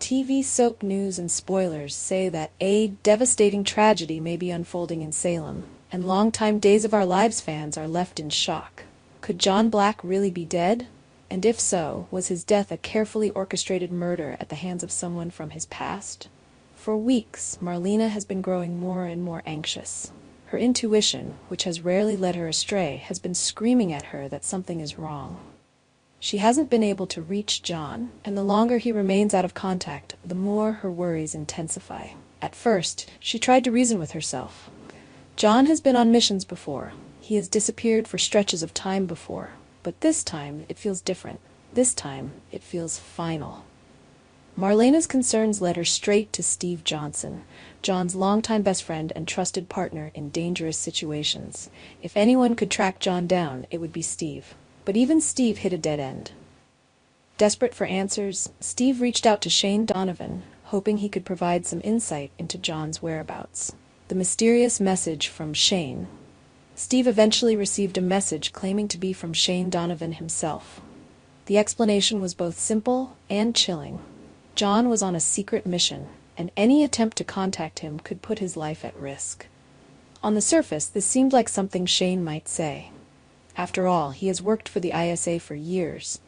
TV soap news and spoilers say that a devastating tragedy may be unfolding in Salem, and longtime Days of Our Lives fans are left in shock. Could John Black really be dead? And if so, was his death a carefully orchestrated murder at the hands of someone from his past? For weeks, Marlena has been growing more and more anxious. Her intuition, which has rarely led her astray, has been screaming at her that something is wrong. She hasn't been able to reach John, and the longer he remains out of contact, the more her worries intensify. At first, she tried to reason with herself. John has been on missions before. He has disappeared for stretches of time before. But this time, it feels different. This time, it feels final. Marlena's concerns led her straight to Steve Johnson, John's longtime best friend and trusted partner in dangerous situations. If anyone could track John down, it would be Steve. But even Steve hit a dead end. Desperate for answers, Steve reached out to Shane Donovan, hoping he could provide some insight into John's whereabouts. The mysterious message from Shane. Steve eventually received a message claiming to be from Shane Donovan himself. The explanation was both simple and chilling. John was on a secret mission, and any attempt to contact him could put his life at risk. On the surface, this seemed like something Shane might say. After all, he has worked for the ISA for years,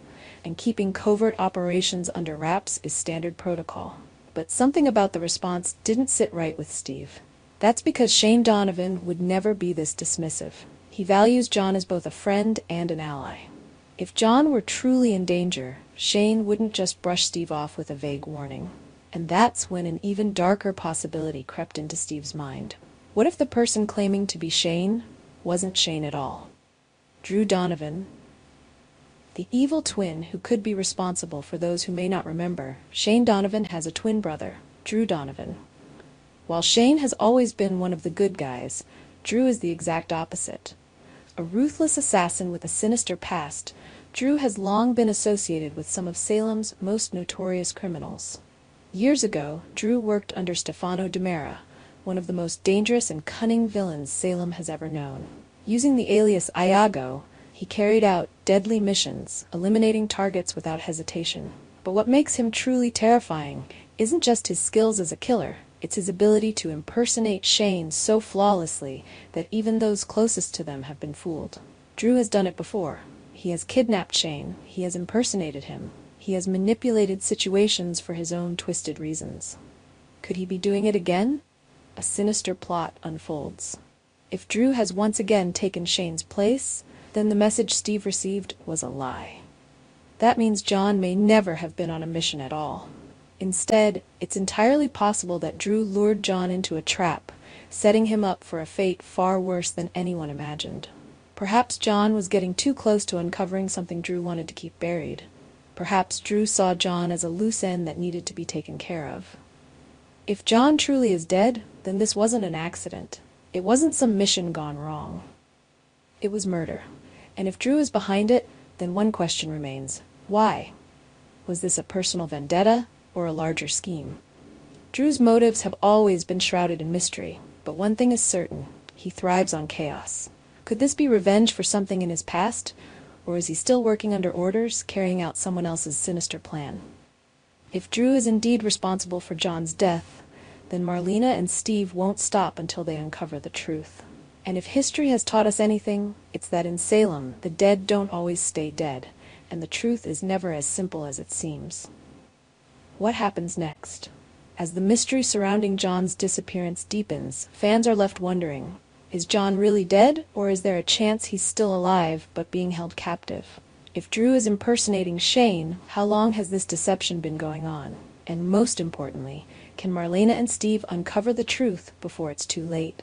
and keeping covert operations under wraps is standard protocol. But something about the response didn't sit right with Steve. That's because Shane Donovan would never be this dismissive. He values John as both a friend and an ally. If John were truly in danger, Shane wouldn't just brush Steve off with a vague warning. And that's when an even darker possibility crept into Steve's mind. What if the person claiming to be Shane wasn't Shane at all? Drew Donovan, the evil twin who could be responsible for those who may not remember. Shane Donovan has a twin brother, Drew Donovan. While Shane has always been one of the good guys, Drew is the exact opposite. A ruthless assassin with a sinister past, Drew has long been associated with some of Salem's most notorious criminals. Years ago, Drew worked under Stefano DiMera, one of the most dangerous and cunning villains Salem has ever known. Using the alias Iago, he carried out deadly missions, eliminating targets without hesitation. But what makes him truly terrifying isn't just his skills as a killer, it's his ability to impersonate Shane so flawlessly that even those closest to them have been fooled. Drew has done it before. He has kidnapped Shane, he has impersonated him, he has manipulated situations for his own twisted reasons. Could he be doing it again? A sinister plot unfolds. If Drew has once again taken Shane's place, then the message Steve received was a lie. That means John may never have been on a mission at all. Instead, it's entirely possible that Drew lured John into a trap, setting him up for a fate far worse than anyone imagined. Perhaps John was getting too close to uncovering something Drew wanted to keep buried. Perhaps Drew saw John as a loose end that needed to be taken care of. If John truly is dead, then this wasn't an accident. It wasn't some mission gone wrong. It was murder. And if Drew is behind it, then one question remains. Why? Was this a personal vendetta or a larger scheme? Drew's motives have always been shrouded in mystery, but one thing is certain. He thrives on chaos. Could this be revenge for something in his past, or is he still working under orders, carrying out someone else's sinister plan? If Drew is indeed responsible for John's death, then Marlena and Steve won't stop until they uncover the truth. And if history has taught us anything, it's that in Salem, the dead don't always stay dead, and the truth is never as simple as it seems. What happens next? As the mystery surrounding John's disappearance deepens, fans are left wondering, is John really dead, or is there a chance he's still alive but being held captive? If Drew is impersonating Shane, how long has this deception been going on? And most importantly, can Marlena and Steve uncover the truth before it's too late?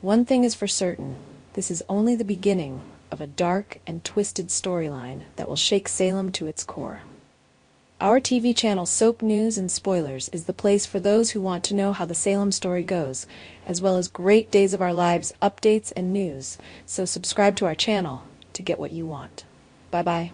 One thing is for certain, this is only the beginning of a dark and twisted storyline that will shake Salem to its core. Our TV channel Soap News and Spoilers is the place for those who want to know how the Salem story goes, as well as great Days of Our Lives updates and news, so subscribe to our channel to get what you want. Bye-bye.